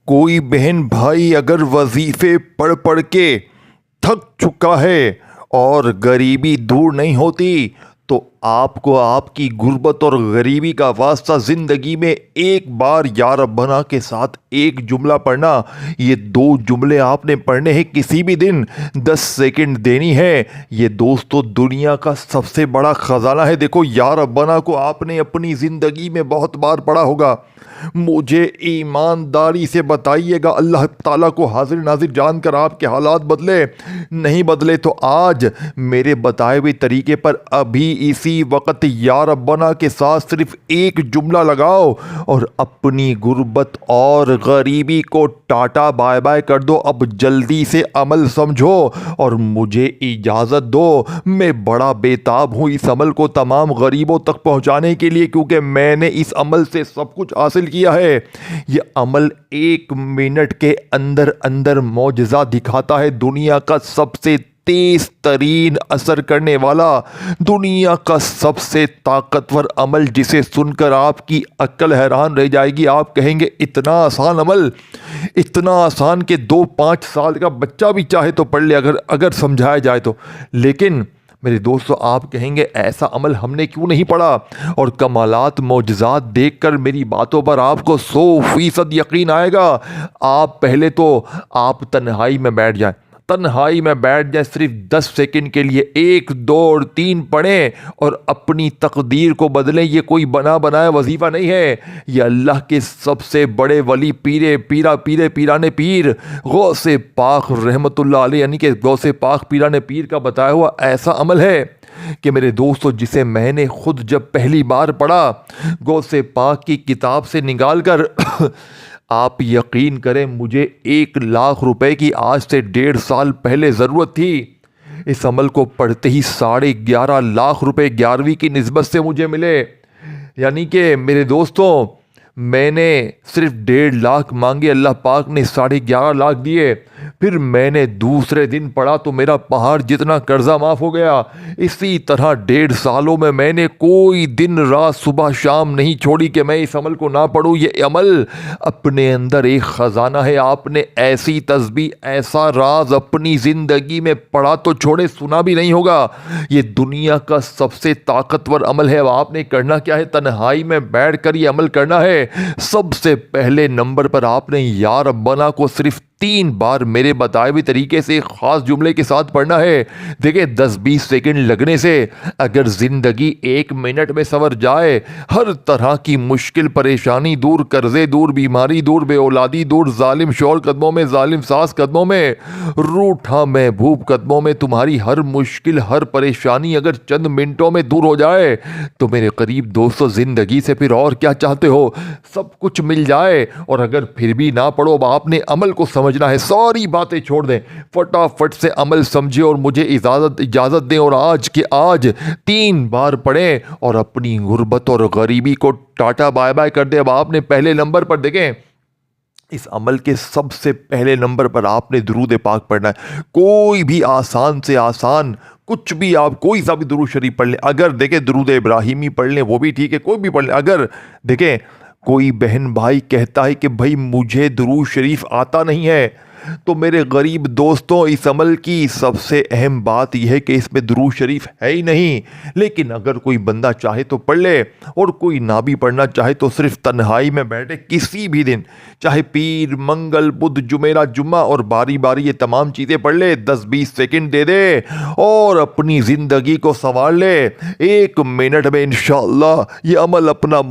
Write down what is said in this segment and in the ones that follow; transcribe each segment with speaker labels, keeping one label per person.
Speaker 1: कोई बहन भाई अगर वजीफे पढ़ पढ़ के थक चुका है और गरीबी दूर नहीं होती तो आपको आपकी गुर्बत और गरीबी का वास्ता ज़िंदगी में एक बार या रब्बना के साथ एक जुमला पढ़ना। ये दो जुमले आपने पढ़ने हैं किसी भी दिन, 10 सेकंड देनी है। ये दोस्तों दुनिया का सबसे बड़ा ख़जाना है। देखो या रब्बना को आपने अपनी ज़िंदगी में बहुत बार पढ़ा होगा। मुझे ईमानदारी से बताइएगा, अल्लाह ताला को हाजिर नाजिर जानकर आपके हालात बदले नहीं बदले तो आज मेरे बताए हुए तरीके पर अभी इसी वक्त या रब्बना के साथ सिर्फ एक जुमला लगाओ और अपनी गुर्बत और गरीबी को टाटा बाय बाय कर दो। अब जल्दी से अमल समझो और मुझे इजाज़त दो। मैं बड़ा बेताब हूँ इस अमल को तमाम गरीबों तक पहुँचाने के लिए, क्योंकि मैंने इस अमल से सब कुछ हासिल किया है। ये अमल 1 मिनट के अंदर अंदर मौजज़ा दिखाता है। दुनिया का सबसे तेज तरीन असर करने वाला, दुनिया का सबसे ताकतवर अमल, जिसे सुनकर आपकी अक्ल हैरान रह जाएगी। आप कहेंगे इतना आसान अमल, इतना आसान कि 2-5 साल का बच्चा भी चाहे तो पढ़ ले अगर समझाया जाए तो। लेकिन मेरे दोस्तों आप कहेंगे ऐसा अमल हमने क्यों नहीं पढ़ा। और कमालात मौजज़ात देखकर मेरी बातों पर आपको 100% यकीन आएगा। आप पहले तो आप तन्हाई में बैठ जाएं, सिर्फ 10 सेकंड के लिए 1, 2 और 3 पढ़ें और अपनी तकदीर को बदलें। ये कोई बना बनाया वजीफ़ा नहीं है, ये अल्लाह के सबसे बड़े वली पीराने पीर गौसे पाक रहमतुल्लाह अलैह यानी कि गौसे पाक पीराने पीर का बताया हुआ ऐसा अमल है कि मेरे दोस्तों जिसे मैंने खुद जब पहली बार पढ़ा गौसे पाक की किताब से निकाल कर आप यकीन करें मुझे 1 लाख रुपए की आज से 1.5 साल पहले ज़रूरत थी। इस अमल को पढ़ते ही 11.5 लाख रुपए 11वीं की निस्बत से मुझे मिले। यानी कि मेरे दोस्तों मैंने सिर्फ 1.5 लाख मांगे, अल्लाह पाक ने 11.5 लाख दिए। फिर मैंने दूसरे दिन पढ़ा तो मेरा पहाड़ जितना कर्जा माफ़ हो गया। इसी तरह 1.5 सालों में मैंने कोई दिन रात सुबह शाम नहीं छोड़ी कि मैं इस अमल को ना पढ़ूँ। ये अमल अपने अंदर एक ख़जाना है। आपने ऐसी तस्बीह, ऐसा राज अपनी ज़िंदगी में पढ़ा तो छोड़े, सुना भी नहीं होगा। ये दुनिया का सबसे ताकतवर अमल है। अब आपने करना क्या है, तन्हाई में बैठ कर ये अमल करना है। सबसे पहले नंबर पर आपने या रब्बना को सिर्फ 3 बार मेरे बताए हुए तरीके से ख़ास जुमले के साथ पढ़ना है। देखिए 10-20 सेकंड लगने से अगर ज़िंदगी 1 मिनट में संवर जाए, हर तरह की मुश्किल परेशानी दूर, कर्जे दूर, बीमारी दूर, बेऔलादी दूर, जालिम शौहर कदमों में, जालिम सास कदमों में, रूठा महबूब कदमों में, तुम्हारी हर मुश्किल, हर परेशानी अगर चंद मिनटों में दूर हो जाए तो मेरे करीब दोस्तों ज़िंदगी से फिर और क्या चाहते हो, सब कुछ मिल जाए। और अगर फिर भी ना पढ़ो, अब आपने अमल को समझना है, सारी बातें छोड़ दें, फटाफट से अमल समझे और मुझे इजाज़त दें और आज के आज 3 बार पढ़ें और अपनी गुर्बत और गरीबी को टाटा बाय बाय कर दें। अब आपने पहले नंबर पर देखें, इस अमल के सबसे पहले नंबर पर आपने दुरूद पाक पढ़ना है। कोई भी आसान से आसान कुछ भी, आप कोई सा भी दुरूद शरीफ पढ़ लें। अगर देखें दुरूद इब्राहिमी पढ़ लें वो भी ठीक है, कोई भी पढ़ लें। अगर देखें कोई बहन भाई कहता है कि भाई मुझे दुरूद शरीफ आता नहीं है, तो मेरे गरीब दोस्तों इस अमल की सबसे अहम बात यह है कि इसमें दुरूद शरीफ है ही नहीं। लेकिन अगर कोई बंदा चाहे तो पढ़ ले और कोई ना भी पढ़ना चाहे तो सिर्फ तन्हाई में बैठे किसी भी दिन, चाहे पीर, मंगल, बुध, जुमेरा, जुम्मा, और बारी बारी ये तमाम चीज़ें पढ़ ले, 10-20 सेकंड दे दे और अपनी ज़िंदगी को संवार ले। 1 मिनट में इंशाअल्लाह ये अमल अपना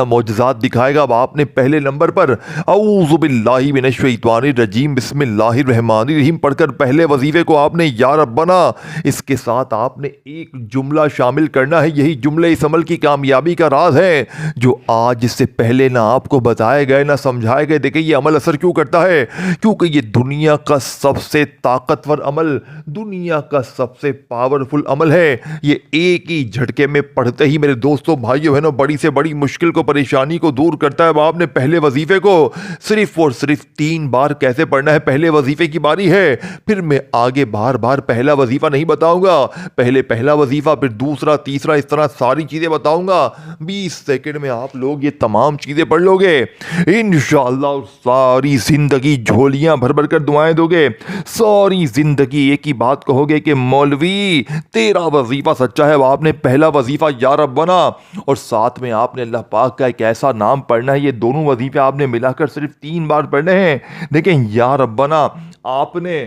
Speaker 1: मौजज़ात दिखाएगा। अब आपने पहले नंबर पर औज़ु बिल्लाहि मिनश्शैतानिर रजीम बिस्मिल्लाहिर रहमानिर रहीम पढ़कर पहले वजीफ़े को आपने या रब्बना, इसके साथ आपने एक जुमला शामिल करना है। यही जुमले इस अमल की कामयाबी का राज है, जो आज इससे पहले ना आपको बताए गए ना समझाए गए। देखिए ये अमल असर क्यों करता है, क्योंकि ये दुनिया का सबसे ताकतवर अमल, दुनिया का सबसे पावरफुल अमल है। ये एक ही झटके में पढ़ते ही मेरे दोस्तों, भाइयों बहनों, बड़ी से बड़ी मुश्किल मुश्किल को, परेशानी को दूर करता है। अब आपने पहले वजीफे को सिर्फ और सिर्फ 3 बार कैसे पढ़ना है, पहले वजीफे की बारी है। फिर मैं आगे बार बार पहला वजीफा नहीं बताऊंगा, पहले पहला वजीफा, फिर दूसरा, तीसरा, इस तरह सारी चीजें बताऊंगा। 20 सेकंड में आप लोग ये तमाम चीजें पढ़ लोगे इंशाअल्लाह। सारी जिंदगी झोलियां भर भर कर दुआएं दोगे, सारी जिंदगी एक ही बात कहोगे कि मौलवी तेरा वजीफा सच्चा है। आपने पहला वजीफा या रब्बना और साथ में आपने अल्लाह पाक का एक ऐसा नाम पढ़ना है। ये दोनों वजीफे आपने मिलाकर सिर्फ 3 बार पढ़ने हैं। देखें, या रब्बना आपने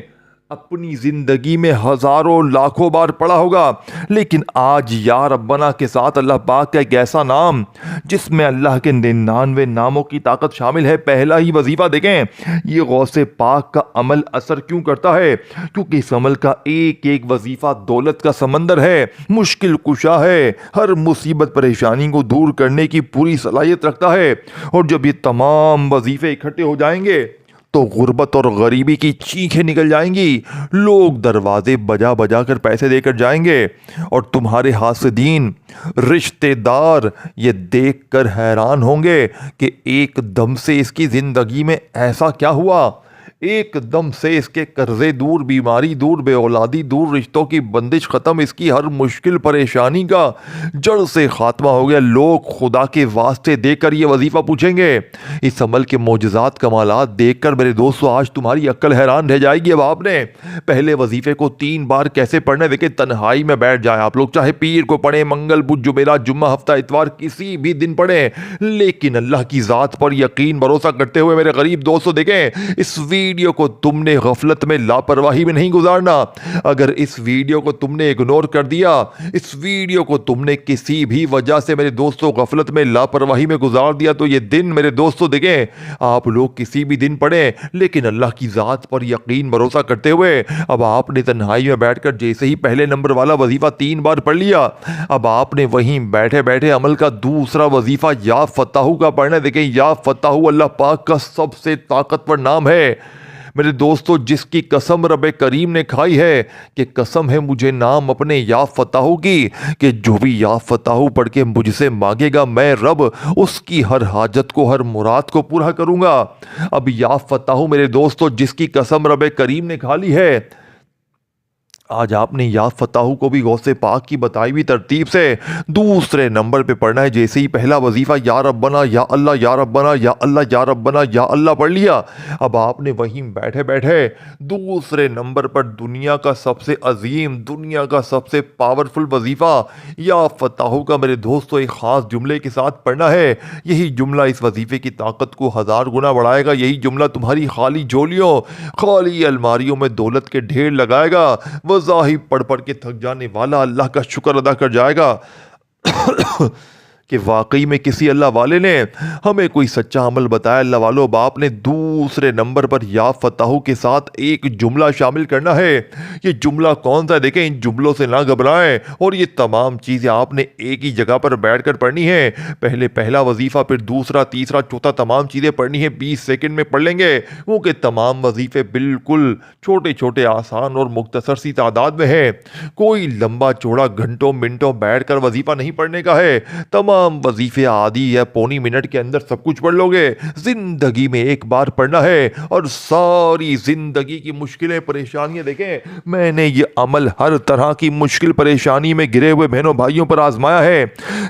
Speaker 1: अपनी जिंदगी में हजारों लाखों बार पढ़ा होगा, लेकिन आज या रब्बना के साथ अल्लाह पाक का एक ऐसा नाम जिसमें अल्लाह के 99 नामों की ताकत शामिल है, पहला ही वजीफा। देखें ये गौसे पाक का अमल असर क्यों करता है, क्योंकि इस अमल का एक एक वजीफा दौलत का समंदर है, मुश्किल कुशा है, हर मुसीबत परेशानी को दूर करने की पूरी सलाहियत रखता है। और जब ये तमाम वजीफे इकट्ठे हो जाएंगे तो गुर्बत और गरीबी की चीखें निकल जाएंगी, लोग दरवाजे बजा बजा कर पैसे देकर जाएंगे और तुम्हारे हासिदीन रिश्तेदार ये देखकर हैरान होंगे कि एकदम से इसकी ज़िंदगी में ऐसा क्या हुआ, एकदम से इसके कर्जे दूर, बीमारी दूर, बेऔलादी दूर, रिश्तों की बंदिश ख़त्म, इसकी हर मुश्किल परेशानी का जड़ से ख़ात्मा हो गया। लोग खुदा के वास्ते देकर ये वजीफ़ा पूछेंगे। इस अमल के मोजज़ात कमालात देखकर मेरे दोस्तों आज तुम्हारी अक्ल हैरान रह जाएगी। अब आपने पहले वजीफ़े को 3 बार कैसे पढ़ना। देखिए तन्हाई में बैठ जाए आप लोग, चाहे पीर को पढ़ें, मंगल बुध जुमेरात जुम्मा हफ्ता इतवार किसी भी दिन पढ़ें, लेकिन अल्लाह की ज़ात पर यकीन भरोसा करते हुए मेरे गरीब दोस्तों देखें, इस वीडियो को तुमने गफलत में, लापरवाही में नहीं गुजारना। अगर इस वीडियो को तुमने इग्नोर कर दिया, इस वीडियो को तुमने किसी भी वजह से मेरे दोस्तों गफलत में, लापरवाही में गुजार दिया, तो ये दिन मेरे दोस्तों देखें आप लोग किसी भी दिन पढ़ें, लेकिन अल्लाह की ज़ात पर यकीन भरोसा करते हुए अब आपने तन्हाई में बैठकर जैसे ही पहले नंबर वाला वजीफा 3 बार पढ़ लिया, अब आपने वहीं बैठे बैठे अमल का दूसरा वजीफा या फताहू का पढ़ना। देखें या फताहू अल्लाह पाक का सबसे ताकतवर नाम है मेरे दोस्तों, जिसकी कसम रब करीम ने खाई है कि कसम है मुझे नाम अपने या फताहू की कि जो भी या फताहू पढ़ के मुझसे मांगेगा मैं रब उसकी हर हाजत को, हर मुराद को पूरा करूंगा। अब या फताहू मेरे दोस्तों जिसकी कसम रब करीम ने खा ली है, आज आपने या फताहू को भी गौसे पाक की बताई हुई तरतीब से दूसरे नंबर पे पढ़ना है। जैसे ही पहला वजीफा या रब्बना, या अल्लाह, या रब्बना, या अल्लाह, या रब्बना, या अल्लाह पढ़ लिया, अब आपने वहीं बैठे बैठे दूसरे नंबर पर दुनिया का सबसे अजीम, दुनिया का सबसे पावरफुल वजीफा या फताहू का मेरे दोस्तों एक ख़ास जुमले के साथ पढ़ना है। यही जुमला इस वजीफे की ताकत को 1000 गुना बढ़ाएगा। यही जुमला तुम्हारी खाली झोलियों, खाली अलमारियों में दौलत के ढेर लगाएगा। वज़ाहिब पढ़ पढ़ के थक जाने वाला अल्लाह का शुक्र अदा कर जाएगा कि वाकई में किसी अल्लाह वाले ने हमें कोई सच्चा अमल बताया। अल्लाह वालों, बाप ने दूसरे नंबर पर या फताहू के साथ एक जुमला शामिल करना है। ये जुमला कौन सा है? देखें, इन जुमलों से ना घबराएं और ये तमाम चीज़ें आपने एक ही जगह पर बैठकर पढ़नी है। पहले पहला वजीफ़ा, फिर दूसरा, तीसरा, चौथा, तमाम चीज़ें पढ़नी है। 20 सेकंड में पढ़ लेंगे वो के तमाम वजीफ़े बिल्कुल छोटे छोटे, आसान और मुख्तसर सी तादाद में है। कोई लंबा चौड़ा घंटों मिनटों बैठकर वजीफ़ा नहीं पढ़ने का है। तमाम वजीफे आदि या पौनी मिनट के अंदर सब कुछ पढ़ लोगे। जिंदगी में एक बार पढ़ना है और सारी जिंदगी की मुश्किलें, परेशानियां, देखें मैंने ये अमल हर तरह की मुश्किल परेशानी में गिरे हुए बहनों भाइयों पर आजमाया है।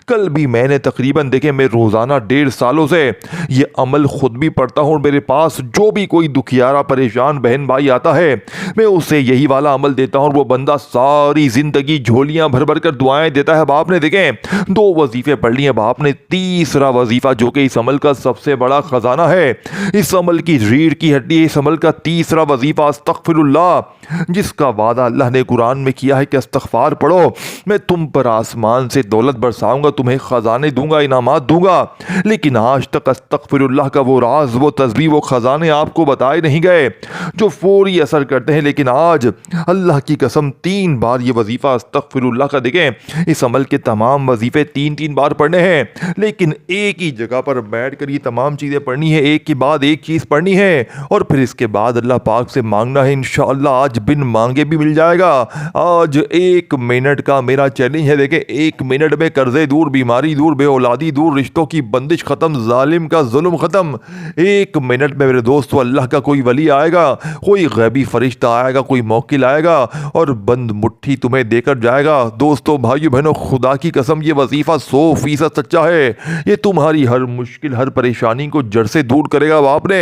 Speaker 1: कल भी मैंने तकरीबन, देखें मैं रोजाना 1.5 सालों से ये अमल खुद भी पढ़ता हूँ। मेरे पास जो भी कोई दुखियारा परेशान बहन भाई आता है मैं उसे यही वाला अमल देता हूँ। वो बंदा सारी जिंदगी झोलियां भर भर कर दुआएं देता है। अब आपने देखें 2 वजीफे पढ़ लिए, अब आपने तीसरा वजीफा जो कि इस अमल का सबसे बड़ा खजाना है, इस अमल की रीढ़ की हड्डी, इस अमल का तीसरा वजीफा अस्तगफिरुल्लाह, जिसका वादा अल्लाह ने कुरान में किया है कि इस्तगफार पढ़ो मैं तुम पर आसमान से दौलत बरसाऊंगा, तुम्हें खजाने दूंगा, इनामात दूंगा। लेकिन आज तक अस्तगफिरुल्लाह का वो राज, वो तस्बीह, वो खजाने आपको बताए नहीं गए जो फौरी असर करते हैं। लेकिन आज अल्लाह की कसम 3 बार ये वजीफा अस्तगफिरुल्लाह का, देखें इस अमल के तमाम वजीफे 3-3 बार पढ़ने हैं, लेकिन एक ही जगह पर बैठकर ये तमाम चीज़ें पढ़नी है, एक के बाद एक चीज़ पढ़नी है और फिर इसके बाद अल्लाह पाक से मांगना है। इंशाअल्लाह आज बिन मांगे भी मिल जाएगा। आज 1 मिनट का मेरा चैलेंज है। देखें, 1 मिनट में कर्जे दूर, बीमारी दूर, बेऔलादी दूर, रिश्तों की बंदिश ख़त्म, जालिम का जुल्म ख़त्म। 1 मिनट में मेरे दोस्तों अल्लाह का कोई वली आएगा, कोई गैबी फरिश्ता आएगा, कोई मौकिल आएगा और बंद मुट्ठी तुम्हें देकर जाएगा। दोस्तों, भाइयों बहनों, खुदा की कसम ये वजीफ़ा 100% सच्चा है। ये तुम्हारी हर मुश्किल, हर परेशानी को जड़ से दूर करेगा। अब आपने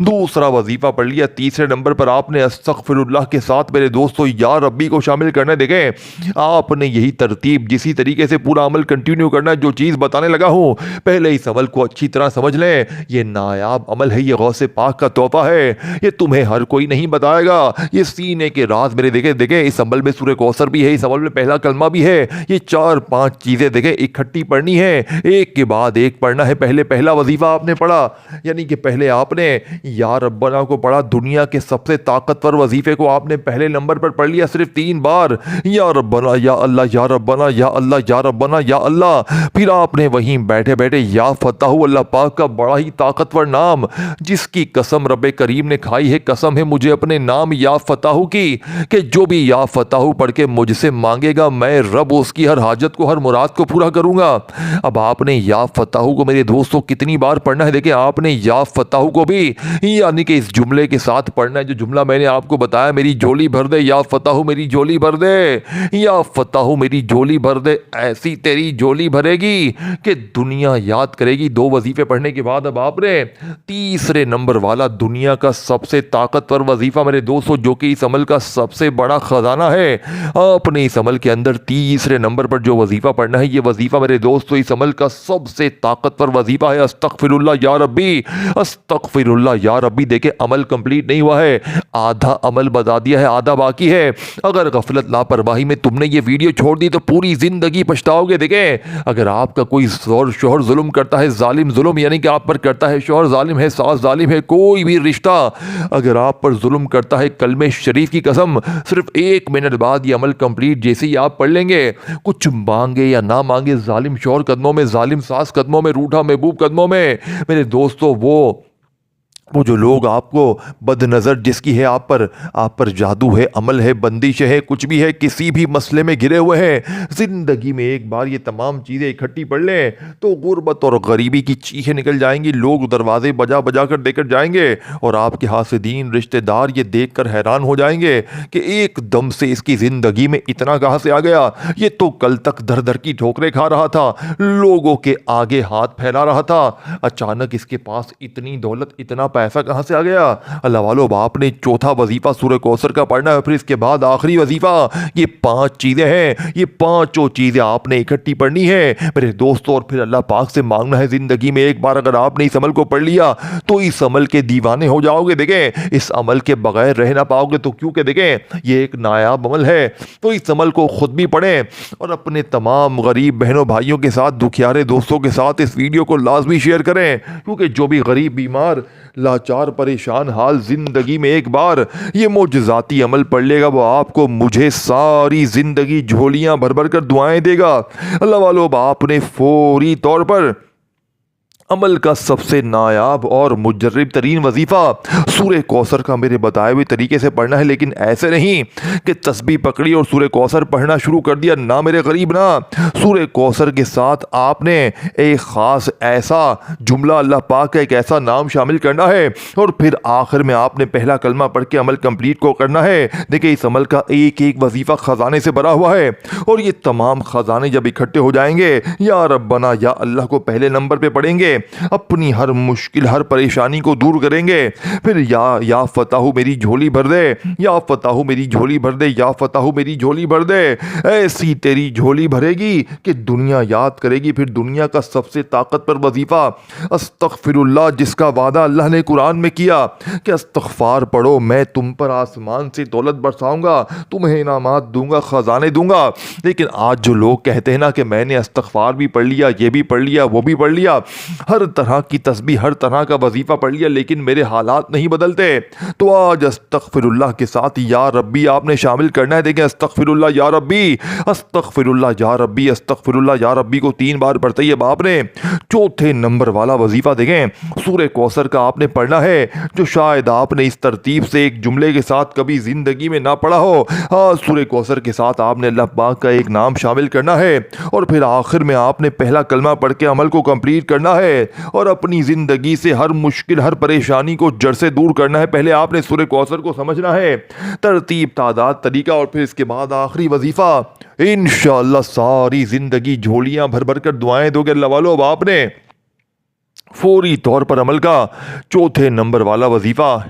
Speaker 1: दूसरा वजीफ़ा पढ़ लिया, तीसरे नंबर पर आपने अस्तगफिरुल्लाह के साथ मेरे दोस्तों या रब्बी को शामिल करना। देखें, आपने यही तरतीब, जिसी तरीके से पूरा अमल कंटिन्यू करना है। जो चीज़ बताने लगा हूँ पहले इस अमल को अच्छी तरह समझ लें। ये नायाब अमल है, ये गौसे पाक का तोहफा है। ये तुम्हें हर कोई नहीं बताएगा। ये सीने के राज मेरे देखें इस अमल में सूरह कौसर भी है, इस अमल में पहला कलमा भी है। ये 4-5 चीज़ें देखें इकट्ठी पढ़नी है, एक के बाद एक पढ़ना है। पहले पहला वजीफा आपने पढ़ा, यानी कि पहले आपने या रब्बना को पढ़ा। दुनिया के सबसे ताकतवर वजीफे को आपने पहले नंबर पर पढ़ लिया सिर्फ 3 बार, या रब्बना या अल्लाह, या रब्बना या अल्लाह, या रब्बना या अल्लाह। फिर आपने वहीं बैठे बैठे या फताहू, अल्लाह पाक का बड़ा ही ताकतवर नाम, जिसकी कसम रब्बे करीम ने खाई है, कसम है मुझे अपने नाम या फताहू की, कि जो भी या फताहू पढ़ के मुझसे मांगेगा मैं रब उसकी हर हाजत को, हर मुराद को पूरा करूंगा। अब आपने या फताहू को मेरे दोस्तों कितनी बार पढ़ना है? देखिए, आपने या फताहू को भी यानी कि इस जुमले के साथ पढ़ना है, जो जुमला मैंने आपको बताया, मेरी झोली भर दे या फताहू, मेरी झोली भर दे, या फताहू मेरी झोली भर दे। ऐसी तेरी झोली भरेगी कि दुनिया याद करेगी। 2 वजीफे पढ़ने के बाद अब आपने तीसरे नंबर वाला दुनिया का सबसे ताकतवर वजीफा मेरे दोस्तों, जो कि इस अमल का सबसे बड़ा खजाना है, आपने इस अमल के अंदर तीसरे नंबर पर जो वजीफा पढ़ना है, ये वजीफा मेरे दोस्तों इस अमल का सबसे ताकतवर वजीफा है। अस्तगफिरुल्लाह या रब्बी, अस्तगफिरुल्लाह या रब्बी। देखे, अमल कंप्लीट नहीं हुआ है, आधा अमल बता दिया है, आधा बाकी है। अगर गफलत लापरवाही में तुमने ये वीडियो छोड़ दी तो पूरी जिंदगी पछताओगे। देखें, अगर आपका कोई शोहर जुल्म करता है, जालिम जुल्म यानी कि आप पर करता है, शोहर जालिम है, सास जालिम है, कोई भी रिश्ता अगर आप पर जुल्म करता है, कलमे शरीफ की कसम, सिर्फ 1 मिनट बाद ये अमल कंप्लीट जैसे ही आप पढ़ लेंगे, कुछ मांगे या ना मांगे, जालिम शोहर कदमों में, जालिम सास कदमों में, रूठा महबूब कदमों में, मेरे दोस्तों वो जो लोग आपको बदनज़र जिसकी है, आप पर जादू है, अमल है, बंदिश है, कुछ भी है, किसी भी मसले में घिरे हुए हैं, ज़िंदगी में एक बार ये तमाम चीज़ें इकट्ठी पढ़ लें तो गुर्बत और गरीबी की चीखें निकल जाएंगी। लोग दरवाजे बजा बजा कर देकर जाएंगे और आपके हासिदीन रिश्तेदार ये देख कर हैरान हो जाएंगे कि एकदम से इसकी ज़िंदगी में इतना कहाँ से आ गया। ये तो कल तक दर दर की ठोकरें खा रहा था, लोगों के आगे हाथ फैला रहा था, अचानक इसके पास इतनी दौलत, इतना पैसा कहां से आ गया। अल्लाह वालों, आपने चौथा वजीफा सूरह कौसर का पढ़ना है, फिर इसके बाद आखिरी वजीफा। ये 5 चीजें हैं, ये पांचों चीजें आपने इकट्ठी पढ़नी है मेरे दोस्तों, और फिर अल्लाह पाक से मांगना है। जिंदगी में एक बार अगर आपने इस अमल को पढ़ लिया तो इस अमल के दीवाने हो जाओगे। देखें, इस अमल के बगैर रह ना पाओगे। तो क्योंकि देखें ये एक नायाब अमल है, तो इस अमल को खुद भी पढ़ें और अपने तमाम गरीब बहनों भाइयों के साथ, दुखियारे दोस्तों के साथ इस वीडियो को लाजमी शेयर करें, क्योंकि जो भी गरीब, बीमार, लाचार, परेशान हाल जिंदगी में एक बार ये मोजज़ाती अमल पढ़ लेगा, वो आपको, मुझे सारी जिंदगी झोलियां भर भर कर दुआएं देगा। अल्लाह वालों, आपने फौरी तौर पर अमल का सबसे नायाब और मुजर्रिब तरीन वजीफ़ा सूरह कौसर का मेरे बताए हुए तरीके से पढ़ना है, लेकिन ऐसे नहीं कि तस्बीह पकड़ी और सूरह कौसर पढ़ना शुरू कर दिया। ना मेरे गरीब, ना। सूरह कौसर के साथ आपने एक ख़ास ऐसा जुमला, अल्लाह पाक का एक ऐसा नाम शामिल करना है और फिर आखिर में आपने पहला कलमा पढ़ के अमल कंप्लीट को करना है। देखिए, इस अमल का एक एक वजीफ़ा ख़जाने से भरा हुआ है और ये तमाम ख़जाने जब इकट्ठे हो जाएंगे, या रब्बना या अल्लाह को पहले नंबर पर पढ़ेंगे, अपनी हर मुश्किल, हर परेशानी को दूर करेंगे। फिर या फताहू मेरी झोली भर दे, या फताहू मेरी झोली भर दे, या फताहू मेरी झोली भर दे। ऐसी तेरी झोली भरेगी कि दुनिया याद करेगी। फिर दुनिया का सबसे ताकतवर वजीफा अस्तगफिरुल्लाह, जिसका वादा अल्लाह ने कुरान में किया कि इस्तगफार पढ़ो, मैं तुम पर आसमान से दौलत बरसाऊंगा, तुम्हें इनामात दूंगा, खजाने दूंगा। लेकिन आज जो लोग कहते हैं ना कि मैंने इस्तगफार भी पढ़ लिया, ये भी पढ़ लिया, वो भी पढ़ लिया, हर तरह की तस्बीह, हर तरह का वजीफ़ा पढ़ लिया, लेकिन मेरे हालात नहीं बदलते। तो आज अस्तगफिरुल्लाह के साथ या रब्बी आपने शामिल करना है। देखें, अस्तगफिरुल्लाह या रब्बी, अस्तगफिरुल्लाह या रब्बी, अस्तगफिरुल्लाह या रब्बी को 3 बार पढ़ते ही अब आपने चौथे नंबर वाला वजीफ़ा देखें सूरह कौसर का आपने पढ़ना है, जो शायद आपने इस तरतीब से एक जुमले के साथ कभी ज़िंदगी में ना पढ़ा हो। आज सूरह कौसर के साथ आपने अल्लाह पाक का एक नाम शामिल करना है और फिर आखिर में आपने पहला कलमा पढ़ के अमल को कंप्लीट करना है और अपनी ज़िंदगी से हर मुश्किल, हर परेशानी को जड़ से दूर करना है। पहले आपने सूरह कौसर को समझना है, तरतीब, तादाद, तरीका, और फिर इसके बाद आखिरी वजीफ़ा। इंशाअल्लाह सारी ज़िंदगी झोलियाँ भर भर कर दुआएं दोगे अल्लाह वालों। अब आपने फौरी तौर पर अमल का चौथे नंबर वाला वजीफ़ा,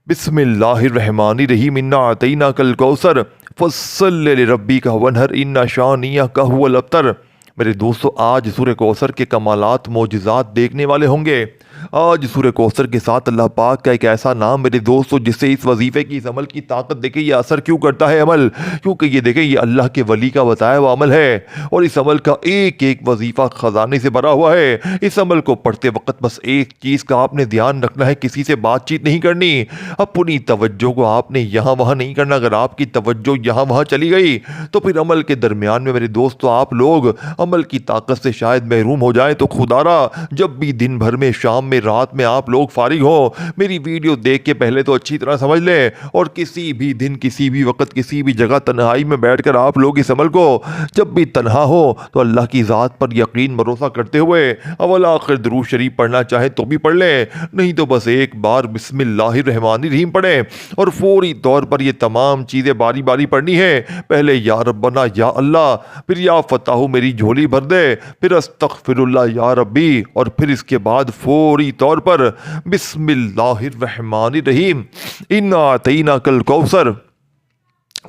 Speaker 1: बिस्मिल्लाहिर्रहमानिर्रहीम, इन्ना अतैना कल कौसर फस्सल्लि लिरब्बिका वन्हर इन्ना शानियका हुवल अब्तर। मेरे दोस्तों, आज सूरह कौसर के कमालात, मोजिज़ात देखने वाले होंगे। आज सूरह कौसर के साथ अल्लाह पाक का एक ऐसा नाम मेरे दोस्तों, जिससे इस वजीफ़े की, इस अमल की ताकत देखे ये असर क्यों करता है अमल, क्योंकि ये देखें ये अल्लाह के वली का बताया हुआ अमल है और इस अमल का एक एक वजीफ़ा ख़जाने से भरा हुआ है। इस अमल को पढ़ते वक्त बस एक चीज़ का आपने ध्यान रखना है, किसी से बातचीत नहीं करनी, अपनी तवज्जो को आपने यहाँ वहाँ नहीं करना। अगर आपकी तवज्जो यहाँ वहाँ चली गई तो फिर अमल के दरमियान में मेरे दोस्तों आप लोग अमल की ताकत से शायद महरूम हो जाए। तो खुदारा, जब भी दिन भर में, शाम में, रात में आप लोग फारिग हो, मेरी वीडियो देख के पहले तो अच्छी तरह समझ लें और किसी भी दिन, किसी भी वक्त, किसी भी जगह तन्हाई में बैठकर आप लोग इस अमल को जब भी तन्हा हो तो अल्लाह की ज़ात पर यकीन भरोसा करते हुए अव्वल आखिर दुरूद शरीफ पढ़ना चाहे तो भी पढ़ लें, नहीं तो बस एक बार बिस्मिल्लाहिर्रहमानिर्रहीम पढ़ें और फौरी तौर पर ये तमाम चीज़ें बारी बारी पढ़नी है। पहले या रब्बना या अल्लाह, फिर या फताहू मेरी झोली भर दे, फिर अस्तगफिरुल्लाह या रब्बी, और फिर इसके बाद फौरी तौर पर बिस्मिल्लाहिर्रहमानिर्रहीम, इन्ना अतैना कल कौसर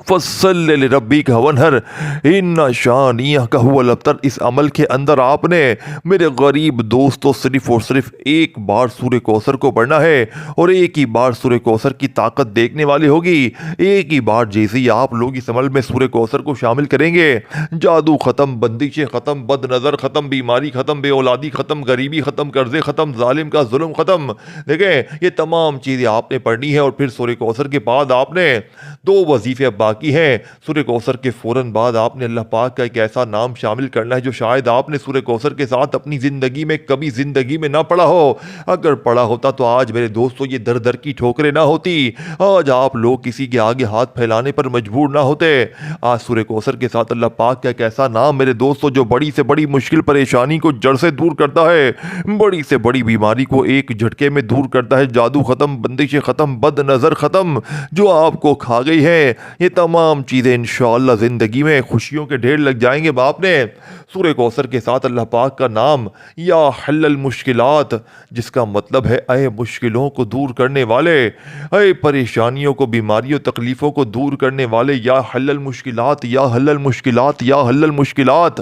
Speaker 1: फस्सल्लि लिरब्बिका वन्हर इन्ना शानियका हुवल अब्तर। इस अमल के अंदर आपने मेरे गरीब दोस्तों सिर्फ और सिर्फ एक बार सूरह कौसर को पढ़ना है और एक ही बार सूरह कौसर की ताकत देखने वाली होगी। एक ही बार जैसे ही आप लोग इस अमल में सूरह कौसर को शामिल करेंगे, जादू ख़त्म, बंदिशें ख़त्म, बद नज़र ख़त्म, बीमारी ख़त्म, बेऔलादी ख़त्म, गरीबी ख़त्म, कर्ज़े ख़त्म, जालिम का जुल्म ख़त्म। देखें, ये तमाम चीज़ें आपने पढ़नी है और फिर सूरह कौसर के बाद आपने 2 वजीफ़े बाकी है। सूरह कौसर के फ़ौरन बाद आपने अल्लाह पाक का एक ऐसा नाम शामिल करना है जो शायद आपने सूरह कौसर के साथ अपनी ज़िंदगी में कभी ज़िंदगी में ना पढ़ा हो। अगर पढ़ा होता तो आज मेरे दोस्तों ये दर दर की ठोकरें ना होती, आज आप लोग किसी के आगे हाथ फैलाने पर मजबूर ना होते। आज सूरह कौसर के साथ अल्लाह पाक का एक ऐसा नाम मेरे दोस्तों जो बड़ी से बड़ी मुश्किल परेशानी को जड़ से दूर करता है, बड़ी से बड़ी बीमारी को एक झटके में दूर करता है, जादू ख़त्म, बंदिशें ख़त्म, बद नज़र ख़त्म जो आपको खा गई है। ये तमाम चीज़ें इंशाअल्लाह ज़िंदगी में खुशियों के ढेर लग जाएंगे। बाप ने सूरह कौसर के साथ अल्लाह पाक का नाम या हल्लल मुश्किलात, जिसका मतलब है अय मुश्किलों को दूर करने वाले, अय परेशानियों को, बीमारियों, तकलीफ़ों को दूर करने वाले, या हल्लल मुश्किलात, या हल्लल मुश्किलात, या हल्लल मुश्किलात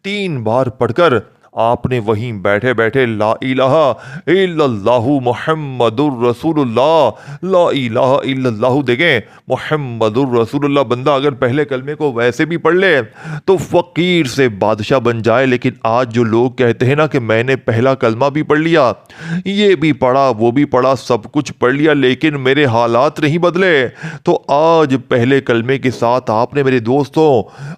Speaker 1: 3 बार पढ़कर आपने वहीं बैठे बैठे ला इलाहा इल्लल्लाहु मुहम्मदुर रसूलुल्लाह, ला इलाहा इल्लल्लाहु देखें मुहम्मदुर रसूलुल्लाह, बंदा अगर पहले कलमे को वैसे भी पढ़ ले तो फ़कीर से बादशाह बन जाए। लेकिन आज जो लोग कहते हैं ना कि मैंने पहला कलमा भी पढ़ लिया, ये भी पढ़ा, वो भी पढ़ा, सब कुछ पढ़ लिया, लेकिन मेरे हालात नहीं बदले, तो आज पहले कलमे के साथ आपने मेरे दोस्तों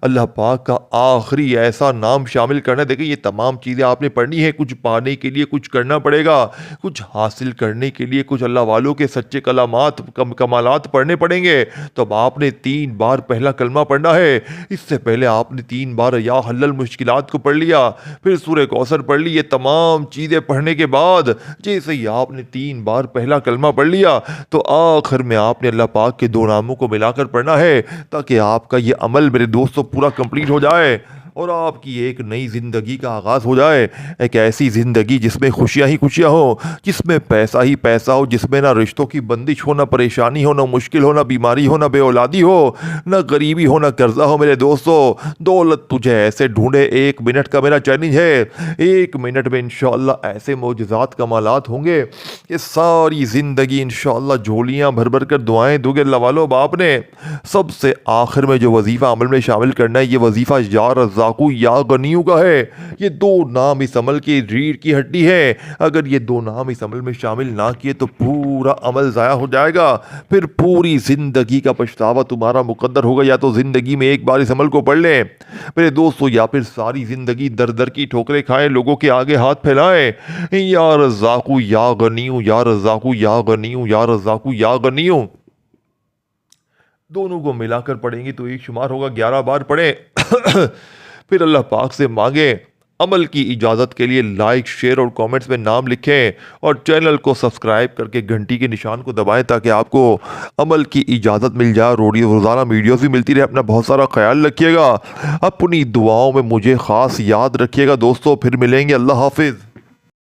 Speaker 1: अल्लाह पाक का आखिरी ऐसा नाम शामिल करना। देखिए, ये तमाम चीज़ें आपने पढ़नी है। कुछ पाने के लिए कुछ करना पड़ेगा, कुछ हासिल करने के लिए कुछ अल्लाह वालों के सच्चे कलामात, कमालात पढ़ने पड़ेंगे। तो अब आपने 3 बार पहला कलमा पढ़ना है। इससे पहले आपने 3 बार या हल्लल मुश्किलात को पढ़ लिया, फिर सूरह कौसर पढ़ ली। ये तमाम चीज़ें पढ़ने के बाद जैसे ही आपने 3 बार पहला कलमा पढ़ लिया तो आखिर में आपने अल्लाह पाक के 2 नामों को मिलाकर पढ़ना है, ताकि आपका ये अमल मेरे दोस्तों पूरा कंप्लीट हो जाए और आपकी एक नई ज़िंदगी का आगाज़ हो जाए। एक ऐसी ज़िंदगी जिसमें खुशियाँ ही खुशियाँ हो, जिसमें पैसा ही पैसा हो, जिसमें ना रिश्तों की बंदिश हो, ना परेशानी हो, ना मुश्किल हो, ना बीमारी हो, ना बेऔलादी हो, ना गरीबी हो, ना कर्जा हो। मेरे दोस्तों, दौलत तुझे ऐसे ढूंढे, 1 मिनट का मेरा चैलेंज है। 1 मिनट में इंशाअल्लाह ऐसे मौजज़ात कमालात होंगे, ये सारी ज़िंदगी इंशाअल्लाह झोलियाँ भर भर कर दुआएँ दोगे अल्लाह वालों। बाप ने सबसे आखिर में जो वजीफ़ा अमल में शामिल करना है, ये वजीफ़ा या रज़ाक़ु या गनियु का है। ये दो नाम इस अमल की रीढ़ की हड्डी है। अगर ये दो नाम इस अमल में शामिल ना किए तो पूरा अमल ज़ाया हो जाएगा, फिर पूरी ज़िंदगी का पछतावा तुम्हारा मुकद्दर होगा। या तो ज़िंदगी में एक बार इस अमल को पढ़ लें मेरे दोस्तों, या फिर सारी ज़िंदगी दर दर की ठोकरें खाएं, लोगों के आगे हाथ फैलाएं, या रज़ाक़ु या गनियु, या रज़ाक़ु या गनियु, या रज़ाक़ु या गनियु। दोनों को मिलाकर पढ़ेंगे तो एक शुमार होगा, 11 बार पढ़ें। फिर अल्लाह पाक से मांगे। अमल की इजाज़त के लिए लाइक, शेयर और कमेंट्स में नाम लिखें और चैनल को सब्सक्राइब करके घंटी के निशान को दबाएं ताकि आपको अमल की इजाज़त मिल जाए। रोज़ाना वीडियोस भी मिलती रहे। अपना बहुत सारा ख्याल रखिएगा, अपनी दुआओं में मुझे ख़ास याद रखिएगा दोस्तों। फिर मिलेंगे, अल्लाह हाफिज़।